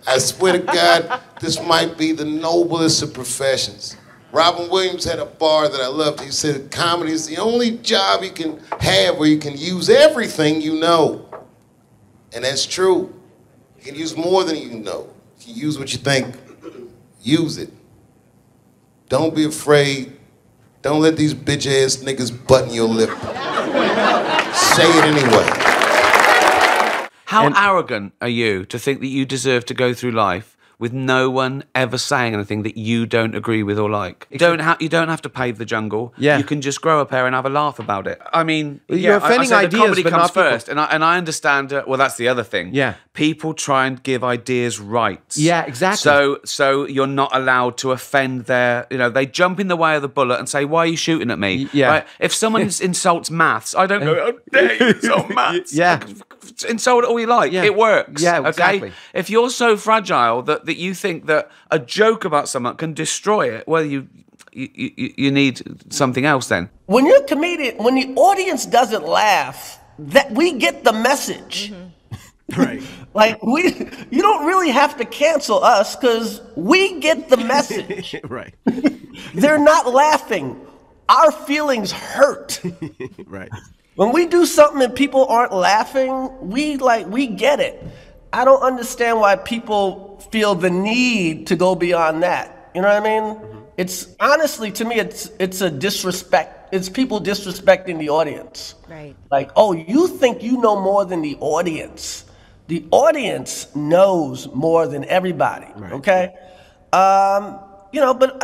I swear to God, this might be the noblest of professions. Robin Williams had a bar that I loved. He said comedy is the only job you can have where you can use everything you know. And that's true. You can use more than you know. You can use what you think. Use it. Don't be afraid. Don't let these bitch-ass niggas button your lip. Say it anyway. How arrogant are you to think that you deserve to go through life with no one ever saying anything that you don't agree with or like? You don't have to pave the jungle. Yeah. You can just grow a pair and have a laugh about it. I mean, you're offending I ideas, comedy but comes not people. first, and I understand. Well, that's the other thing. Yeah. People try and give ideas rights. Yeah, exactly. So you're not allowed to offend their. You know, they jump in the way of the bullet and say, "Why are you shooting at me?" Yeah. Right? If someone insults maths, I don't go, "Oh, dare you insult maths?" Yeah. Insult it all you like. Yeah. It works. Yeah, exactly. Okay? If you're so fragile that you think that a joke about someone can destroy it, well, you need something else then. When you're a comedian, when the audience doesn't laugh, that we get the message. Right. Like you don't really have to cancel us because we get the message. Right. They're not laughing. Our feelings hurt. Right. When we do something and people aren't laughing, we get it. I don't understand why people feel the need to go beyond that. You know what I mean? Mm-hmm. It's honestly, to me, it's a disrespect. It's people disrespecting the audience. Right. Like, oh, you think you know more than the audience. The audience knows more than everybody, right. Okay? You know, but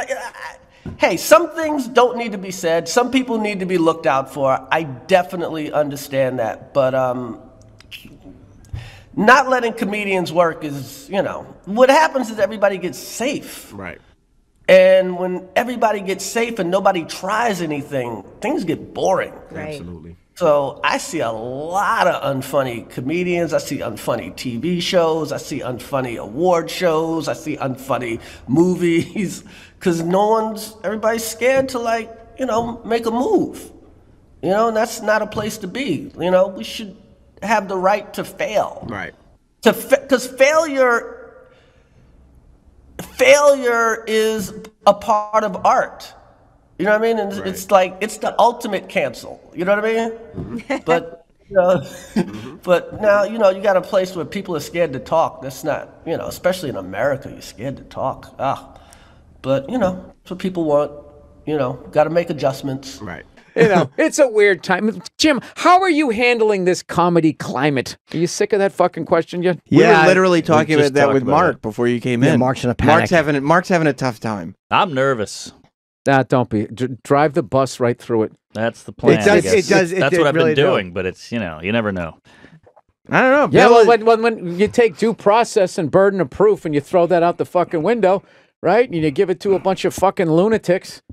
hey, some things don't need to be said. Some people need to be looked out for. I definitely understand that. But not letting comedians work is, you know, what happens is everybody gets safe. Right. And when everybody gets safe and nobody tries anything, things get boring. Right. Absolutely. So I see a lot of unfunny comedians. I see unfunny TV shows. I see unfunny award shows. I see unfunny movies because everybody's scared to, like, you know, make a move. You know, and that's not a place to be. You know, we should have the right to fail. Right. Because failure is a part of art. You know what I mean? And it's like, it's the ultimate cancel. You know what I mean? But, you know, but now, you know, you got a place where people are scared to talk. That's not, you know, especially in America, you're scared to talk. But, you know, that's what people want. You know, got to make adjustments. Right. You know, it's a weird time. Jim, how are you handling this comedy climate? Are you sick of that fucking question yet? We were literally talking about that with Mark before you came in. Mark's in a panic. Mark's having a tough time. I'm nervous. Don't be. Drive the bus right through it. That's the plan. It does. That's what I've been doing, but it's, you know, you never know. I don't know. Yeah, well, when you take due process and burden of proof and you throw that out the fucking window, right? And you give it to a bunch of fucking lunatics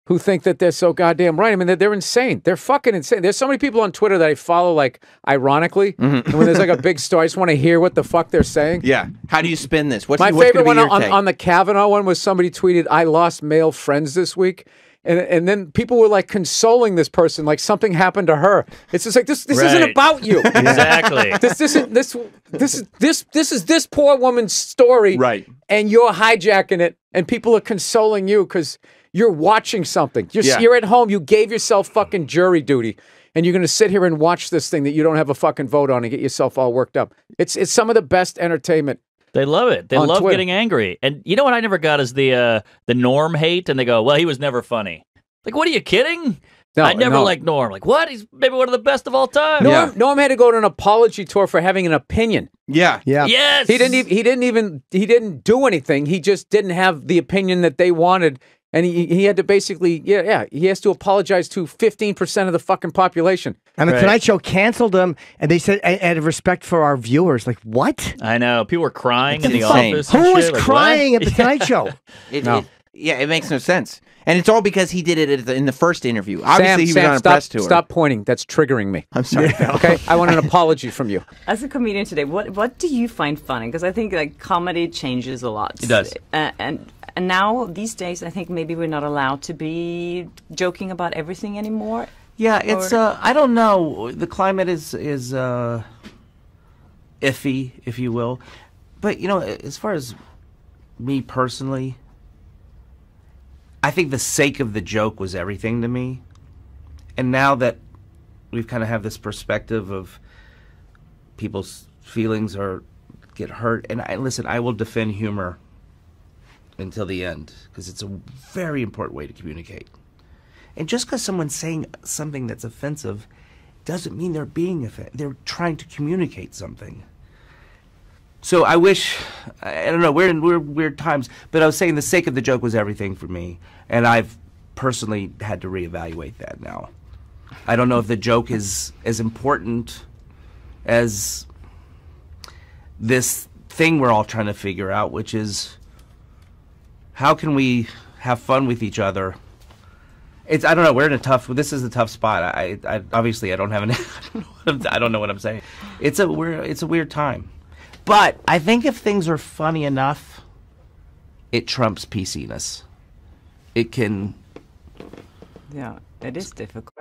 who think that they're so goddamn right. I mean, they're insane. They're fucking insane. There's so many people on Twitter that I follow, like, ironically. And when there's like a big story, I just want to hear what the fuck they're saying. Yeah. How do you spin this? My favorite one on the Kavanaugh one was somebody tweeted, "I lost male friends this week." And then people were like consoling this person, like something happened to her. It's just like this isn't about you. Exactly. This is this poor woman's story. Right. And you're hijacking it, and people are consoling you because you're watching something. You're at home. You gave yourself fucking jury duty, and you're going to sit here and watch this thing that you don't have a fucking vote on and get yourself all worked up. It's some of the best entertainment. They love it. They love Twitter. getting angry. And you know what I never got is the Norm hate, and they go, well, he was never funny. Like, what, are you kidding? No, I never liked Norm. Like, what? He's maybe one of the best of all time. Norm had to go to an apology tour for having an opinion. Yeah. Yes. He didn't do anything. He just didn't have the opinion that they wanted. And he had to basically, he has to apologize to 15% of the fucking population. And the Tonight Show canceled him, and they said, out of respect for our viewers. Like, what? I know. People were crying in the insane. office. Who was like, crying at the Tonight Show? It makes no sense. And it's all because he did it in the first interview. Obviously, he was on a press tour. Stop pointing. That's triggering me. I'm sorry, Phil. Okay? I want an apology from you. As a comedian today, what do you find funny? Because I think, like, comedy changes a lot. It does. And now, these days, I think maybe we're not allowed to be joking about everything anymore. Yeah, it's I don't know. The climate is iffy, if you will. But, you know, as far as me personally, I think the sake of the joke was everything to me. And now that we've kind of have this perspective of people's feelings or get hurt, and listen, I will defend humor until the end because it's a very important way to communicate. And just because someone's saying something that's offensive doesn't mean they're being offensive. They're trying to communicate something. So I wish, I don't know, we're in weird times, but I was saying the sake of the joke was everything for me, and I've personally had to reevaluate that now. I don't know if the joke is as important as this thing we're all trying to figure out, which is how can we have fun with each other? I don't know, we're in a tough, this is a tough spot. I obviously I don't have I don't know what I'm saying. It's a weird time. But I think if things are funny enough, it trumps PC-ness. It can... Yeah, it is difficult.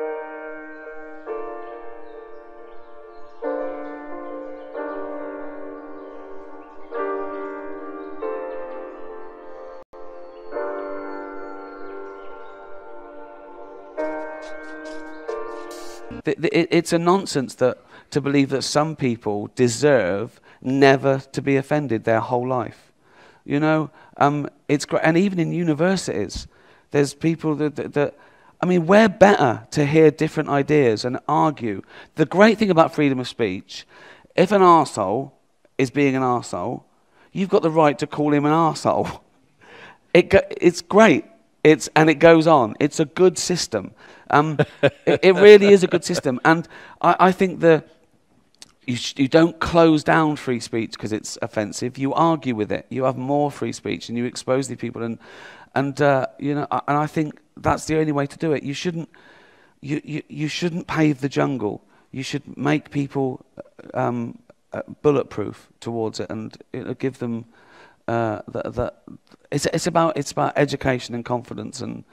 It's a nonsense to believe that some people deserve never to be offended their whole life. You know, it's great, and even in universities, there's people that I mean, we're better to hear different ideas and argue. The great thing about freedom of speech, if an arsehole is being an arsehole, you've got the right to call him an arsehole. It's great. And it goes on. It's a good system. It really is a good system. And I think you don't close down free speech because it's offensive. You argue with it. You have more free speech and you expose the people. And you know, and I think that's the only way to do it. You shouldn't pave the jungle. You should make people bulletproof towards it, and it'll give them It's about education and confidence, and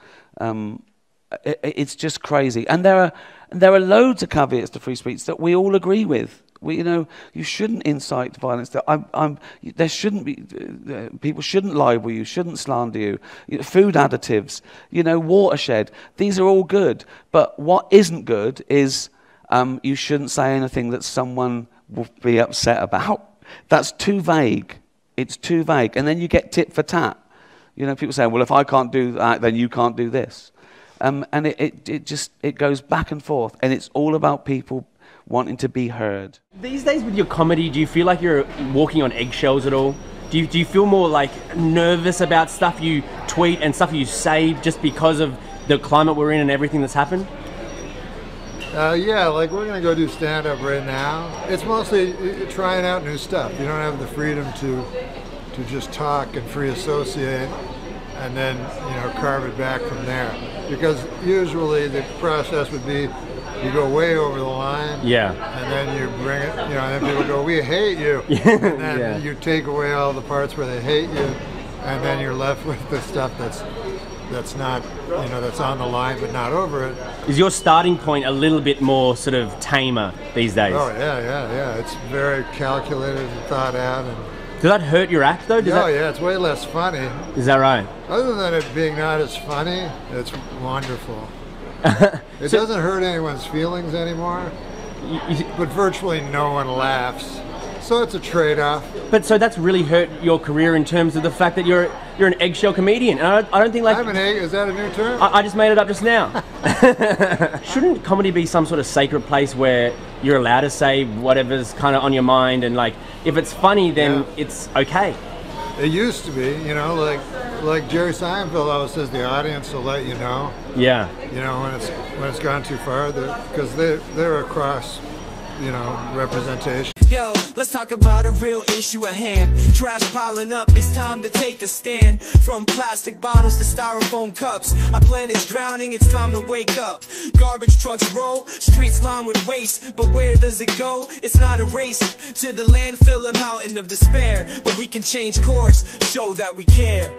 it's just crazy. And there are loads of caveats to free speech that we all agree with. You know, you shouldn't incite violence. There shouldn't be. People shouldn't libel you. Shouldn't slander you. Food additives. You know, watershed. These are all good. But what isn't good is you shouldn't say anything that someone will be upset about. That's too vague. It's too vague. And then you get tit for tat. You know, people say, well, if I can't do that, then you can't do this. And it goes back and forth. And it's all about people wanting to be heard. These days with your comedy, do you feel like you're walking on eggshells at all? Do you feel more like nervous about stuff you tweet and stuff you say just because of the climate we're in and everything that's happened? Yeah, like we're gonna go do stand-up right now. It's mostly trying out new stuff. You don't have the freedom to just talk and free associate and then, you know, carve it back from there. Because usually the process would be you go way over the line, yeah, and then you bring it, you know, and then people go, we hate you, and then you take away all the parts where they hate you, and then you're left with the stuff that's not, you know, that's on the line but not over it. Is your starting point a little bit more sort of tamer these days? Oh yeah. It's very calculated and thought out. And does that hurt your act though? Yeah, it's way less funny. Is that right? Other than it being not as funny, it's wonderful. It doesn't hurt anyone's feelings anymore, but virtually no one laughs. So it's a trade-off. But so that's really hurt your career in terms of the fact that you're an eggshell comedian. And I don't think like... I'm an egg, is that a new term? I just made it up just now. Shouldn't comedy be some sort of sacred place where you're allowed to say whatever's kind of on your mind, and like if it's funny then it's okay? It used to be, you know, like Jerry Seinfeld always says, the audience will let you know. Yeah. You know, when it's gone too far, because they're across, you know, representation. Yo, let's talk about a real issue at hand. Trash piling up, it's time to take a stand. From plastic bottles to styrofoam cups, our planet's drowning, it's time to wake up. Garbage trucks roll, streets lined with waste, but where does it go? It's not a race to the landfill, a mountain of despair. But we can change course, show that we care.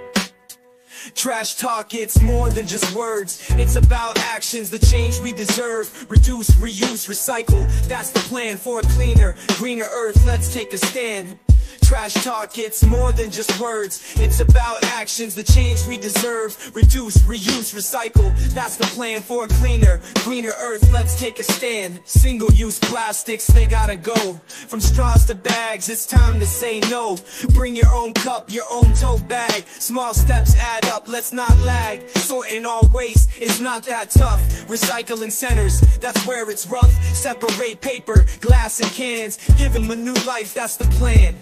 Trash talk, it's more than just words. It's about actions, the change we deserve. Reduce, reuse, recycle. That's the plan for a cleaner, greener earth. Let's take a stand. Trash talk, it's more than just words. It's about actions, the change we deserve. Reduce, reuse, recycle. That's the plan for a cleaner, greener earth. Let's take a stand. Single-use plastics, they gotta go. From straws to bags, it's time to say no. Bring your own cup, your own tote bag. Small steps add up, let's not lag. Sorting all waste is not that tough. Recycling centers, that's where it's rough. Separate paper, glass, and cans. Give them a new life, that's the plan.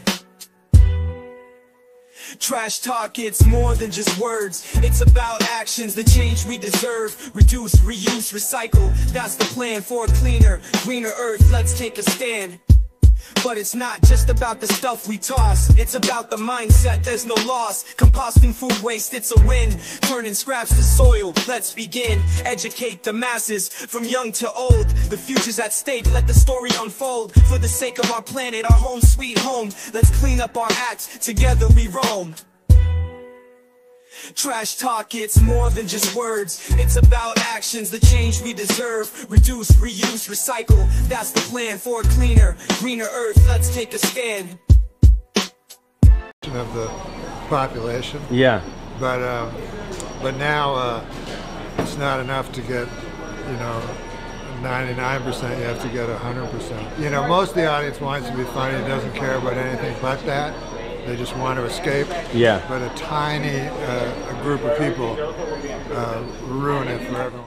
Trash talk, it's more than just words. It's about actions, the change we deserve. Reduce, reuse, recycle. That's the plan for a cleaner, greener earth. Let's take a stand. But it's not just about the stuff we toss. It's about the mindset, there's no loss. Composting food waste, it's a win. Turning scraps to soil, let's begin. Educate the masses, from young to old. The future's at stake, let the story unfold. For the sake of our planet, our home sweet home. Let's clean up our acts, together we roam. Trash talk, it's more than just words. It's about actions, the change we deserve. Reduce, reuse, recycle. That's the plan for a cleaner, greener earth. Let's take a stand. Of the population. Yeah. But now it's not enough to get, 99%. You have to get 100%. Most of the audience wants to be funny. It doesn't care about anything but that. They just want to escape. Yeah. But a tiny a group of people ruin it for everyone.